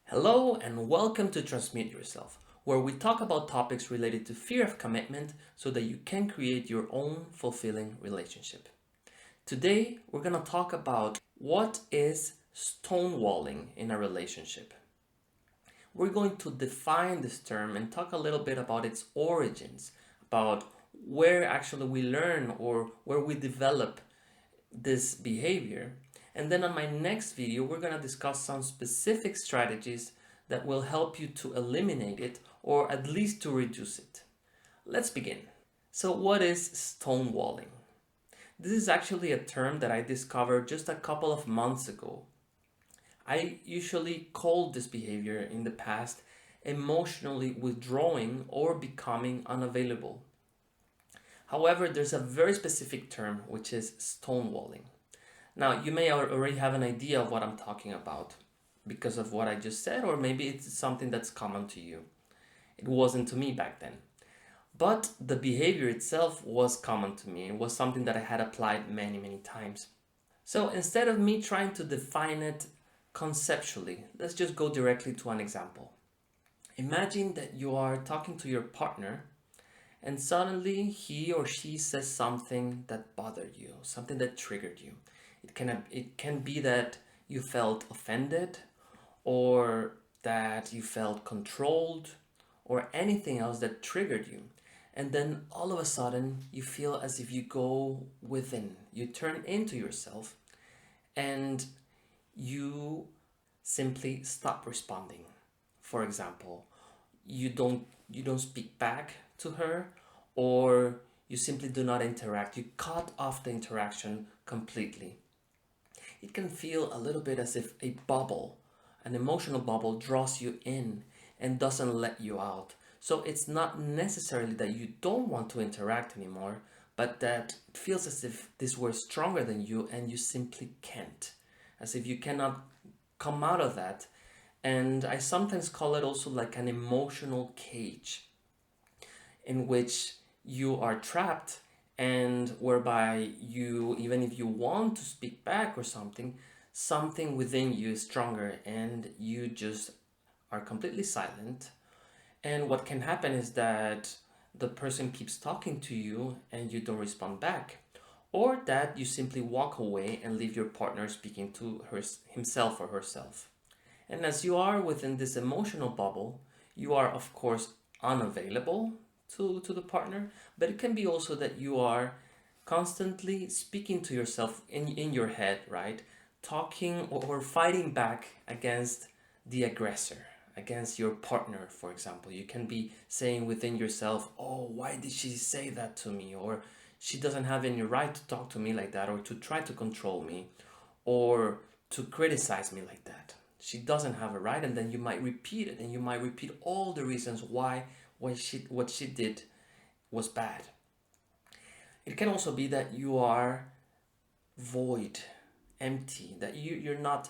Hello and welcome to Transmute Yourself, where we talk about topics related to fear of commitment so that you can create your own fulfilling relationship. Today, we're going to talk about what is stonewalling in a relationship. We're going to define this term and talk a little bit about its origins, about where actually we learn or where we develop this behavior. And then on my next video, we're going to discuss some specific strategies that will help you to eliminate it or at least to reduce it. Let's begin. So what is stonewalling? This is actually a term that I discovered just a couple of months ago. I usually called this behavior in the past emotionally withdrawing or becoming unavailable. However, there's a very specific term which is stonewalling. Now, you may already have an idea of what I'm talking about because of what I just said, or maybe it's something that's common to you. It wasn't to me back then. But the behavior itself was common to me. It was something that I had applied many, many times. So instead of me trying to define it conceptually, let's just go directly to an example. Imagine that you are talking to your partner and suddenly he or she says something that bothered you, something that triggered you. It can be that you felt offended or that you felt controlled or anything else that triggered you. And then all of a sudden you feel as if you go within, you turn into yourself and you simply stop responding. For example, you don't speak back to her, or you simply do not interact. You cut off the interaction completely. It can feel a little bit as if a bubble, an emotional bubble, draws you in and doesn't let you out. So it's not necessarily that you don't want to interact anymore, but that it feels as if this were stronger than you and you simply can't. As if you cannot come out of that. And I sometimes call it also like an emotional cage in which you are trapped and whereby you, even if you want to speak back or something within you is stronger and you just are completely silent. And what can happen is that the person keeps talking to you and you don't respond back, or that you simply walk away and leave your partner speaking to himself or herself. And as you are within this emotional bubble, you are of course unavailable to the partner, but it can be also that you are constantly speaking to yourself in your head, right? Talking or fighting back against the aggressor, against your partner, for example. You can be saying within yourself, oh, why did she say that to me? Or she doesn't have any right to talk to me like that, or to try to control me, or to criticize me like that. She doesn't have a right, and then you might repeat it, and you might repeat all the reasons why what she did was bad. It can also be that you are void, empty, that you're not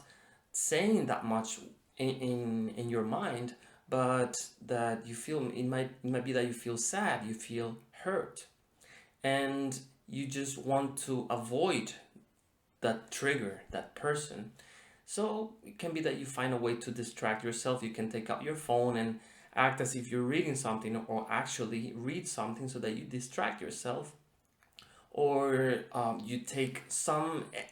saying that much in your mind, but that you feel it might be that you feel sad, you feel hurt, and you just want to avoid that trigger, that person. So it can be that you find a way to distract yourself. You can take out your phone and act as if you're reading something, or actually read something so that you distract yourself, or you take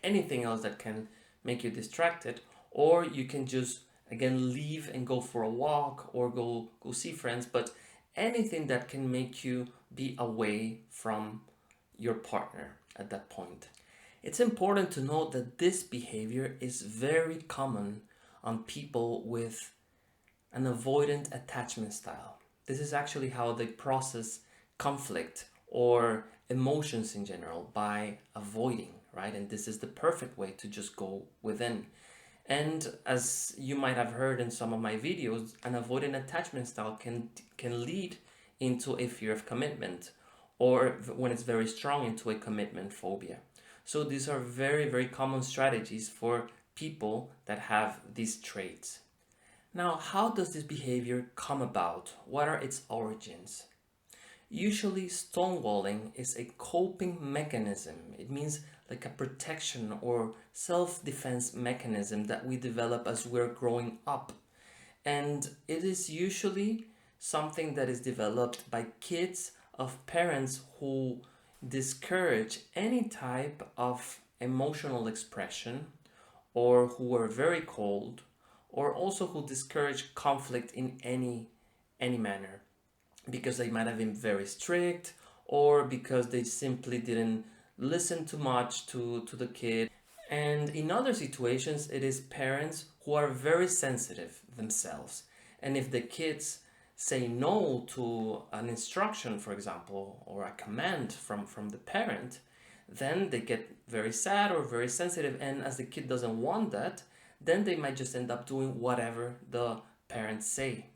anything else that can make you distracted, or you can just again leave and go for a walk or go see friends, but anything that can make you be away from your partner at that point. It's important to note that this behavior is very common on people with an avoidant attachment style. This is actually how they process conflict or emotions in general, by avoiding, right? And this is the perfect way to just go within. And as you might have heard in some of my videos, an avoidant attachment style can lead into a fear of commitment, or when it's very strong, into a commitment phobia. So these are very, very common strategies for people that have these traits. Now, how does this behavior come about? What are its origins? Usually, stonewalling is a coping mechanism. It means like a protection or self defense mechanism that we develop as we're growing up. And it is usually something that is developed by kids of parents who discourage any type of emotional expression, or who are very cold, or also who discourage conflict in any manner, because they might have been very strict, or because they simply didn't listen too much to the kid. And in other situations, it is parents who are very sensitive themselves. And if the kids say no to an instruction, for example, or a command from the parent, then they get very sad or very sensitive. And as the kid doesn't want that, then they might just end up doing whatever the parents say.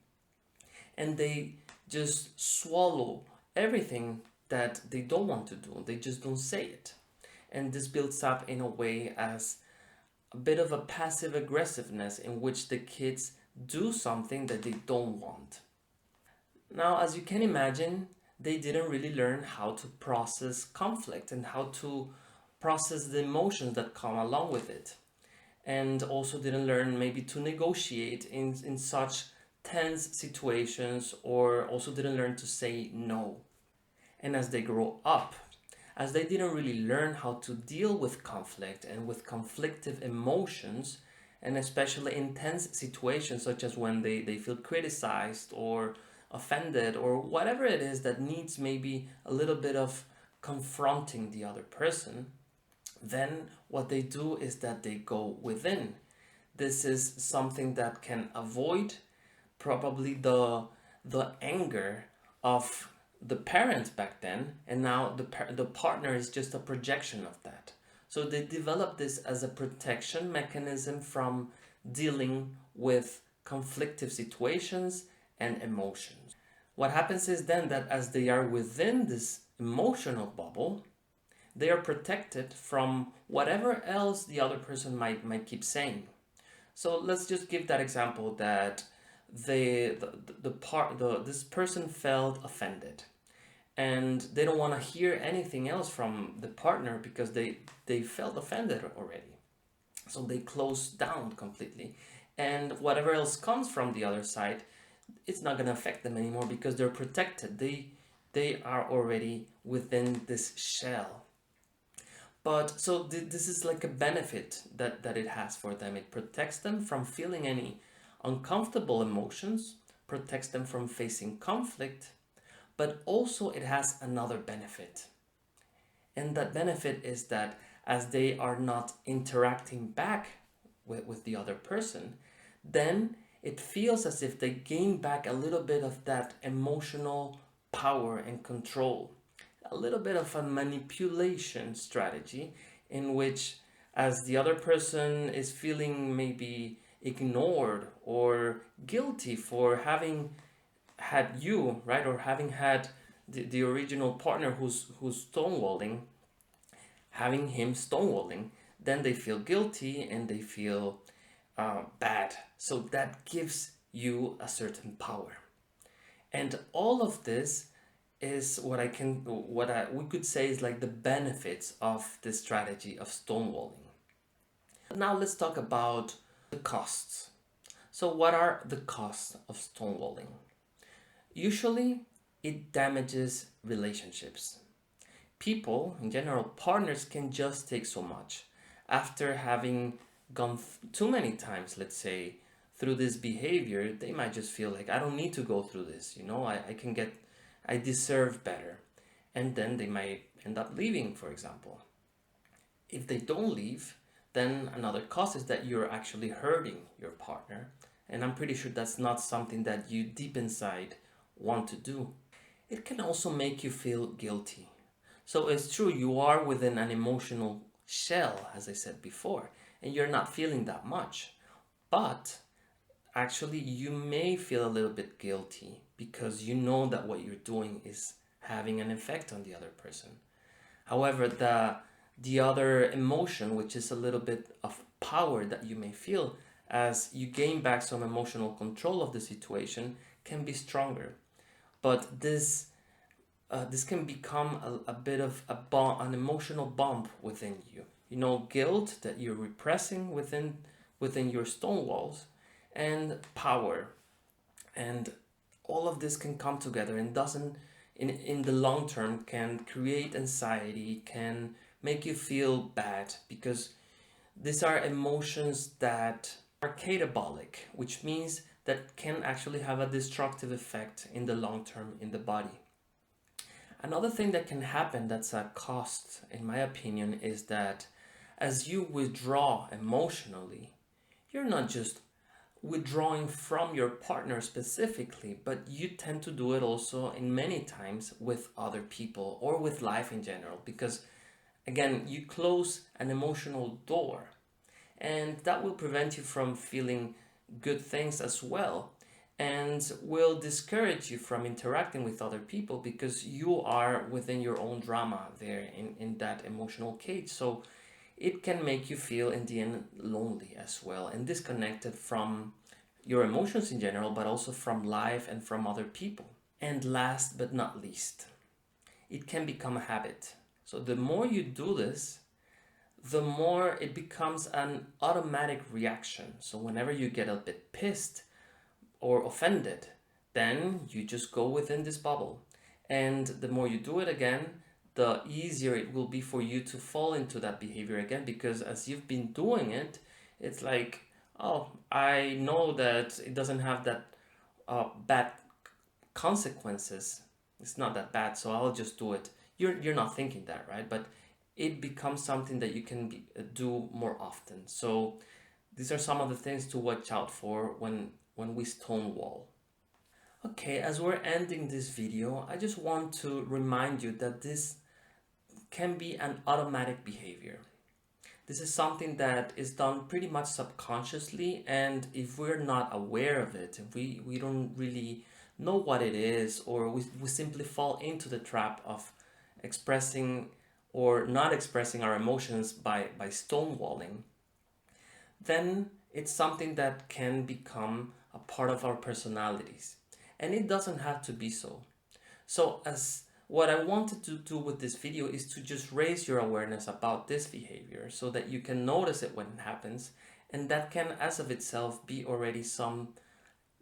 And they just swallow everything that they don't want to do. They just don't say it. And this builds up in a way as a bit of a passive aggressiveness in which the kids do something that they don't want. Now, as you can imagine, they didn't really learn how to process conflict and how to process the emotions that come along with it. And also didn't learn maybe to negotiate in such tense situations, or also didn't learn to say no. And as they grow up, as they didn't really learn how to deal with conflict and with conflictive emotions, and especially intense situations such as when they feel criticized or offended or whatever it is that needs maybe a little bit of confronting the other person, then what they do is that they go within. This is something that can avoid probably the anger of the parent back then, and now the partner is just a projection of that. So they develop this as a protection mechanism from dealing with conflictive situations and emotions. What happens is then that as they are within this emotional bubble, they are protected from whatever else the other person might keep saying. So let's just give that example that this person felt offended, and they don't want to hear anything else from the partner because they felt offended already. So they close down completely, and whatever else comes from the other side, it's not going to affect them anymore because they're protected. They are already within this shell. But so this is like a benefit that it has for them. It protects them from feeling any uncomfortable emotions, protects them from facing conflict, but also it has another benefit. And that benefit is that as they are not interacting back with the other person, then it feels as if they gain back a little bit of that emotional power and control. A little bit of a manipulation strategy in which, as the other person is feeling maybe ignored or guilty for having had you, right, or having had the original partner who's stonewalling, having him stonewalling, then they feel guilty and they feel bad. So that gives you a certain power. And all of this is we could say is like the benefits of this strategy of stonewalling. Now let's talk about the costs. So what are the costs of stonewalling? Usually it damages relationships. People, in general, partners can just take so much. After having gone too many times, let's say, through this behavior, they might just feel like, I don't need to go through this, I deserve better. And then they might end up leaving, for example. If they don't leave, then another cost is that you're actually hurting your partner. And I'm pretty sure that's not something that you deep inside want to do. It can also make you feel guilty. So it's true, you are within an emotional shell, as I said before, and you're not feeling that much. But actually, you may feel a little bit guilty because you know that what you're doing is having an effect on the other person. However, the other emotion, which is a little bit of power that you may feel as you gain back some emotional control of the situation, can be stronger. But this this can become a bit of an emotional bump within you. You know, guilt that you're repressing within your stone walls, and power, and all of this can come together and doesn't in the long term can create anxiety, can make you feel bad, because these are emotions that are catabolic, which means that can actually have a destructive effect in the long term in the body. Another thing that can happen that's a cost, in my opinion, is that as you withdraw emotionally, you're not just withdrawing from your partner specifically, but you tend to do it also in many times with other people or with life in general, because again, you close an emotional door, and that will prevent you from feeling good things as well, and will discourage you from interacting with other people because you are within your own drama there in that emotional cage. So it can make you feel in the end lonely as well and disconnected from your emotions in general, but also from life and from other people. And last but not least, it can become a habit. So the more you do this, the more it becomes an automatic reaction. So whenever you get a bit pissed or offended, then you just go within this bubble. And the more you do it again, the easier it will be for you to fall into that behavior again, because as you've been doing it, it's like, oh, I know that it doesn't have that bad consequences. It's not that bad, so I'll just do it. You're not thinking that, right? But it becomes something that you can do more often. So these are some of the things to watch out for when we stonewall. Okay, as we're ending this video, I just want to remind you that this can be an automatic behavior. This is something that is done pretty much subconsciously, and if we're not aware of it, if we don't really know what it is, or we simply fall into the trap of expressing or not expressing our emotions by stonewalling, then it's something that can become a part of our personalities. And it doesn't have to be so. So as what I wanted to do with this video is to just raise your awareness about this behavior so that you can notice it when it happens, and that can as of itself be already some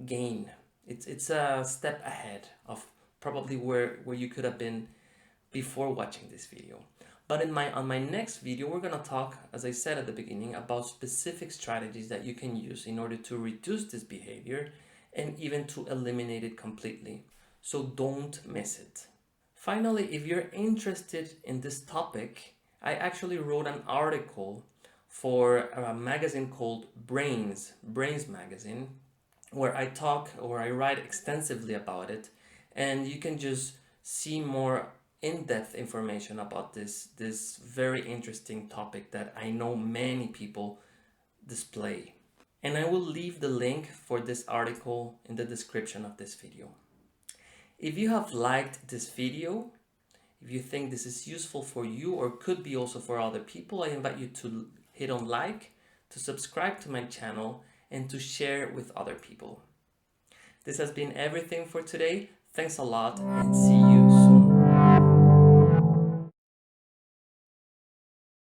gain. It's a step ahead of probably where you could have been before watching this video. But on my next video, we're gonna talk, as I said at the beginning, about specific strategies that you can use in order to reduce this behavior and even to eliminate it completely. So don't miss it. Finally, if you're interested in this topic, I actually wrote an article for a magazine called Brains magazine, where I write extensively about it, and you can just see more in-depth information about this very interesting topic that I know many people display. And I will leave the link for this article in the description of this video. If you have liked this video, if you think this is useful for you or could be also for other people, I invite you to hit on like, to subscribe to my channel, and to share with other people. This has been everything for today. Thanks a lot, and see you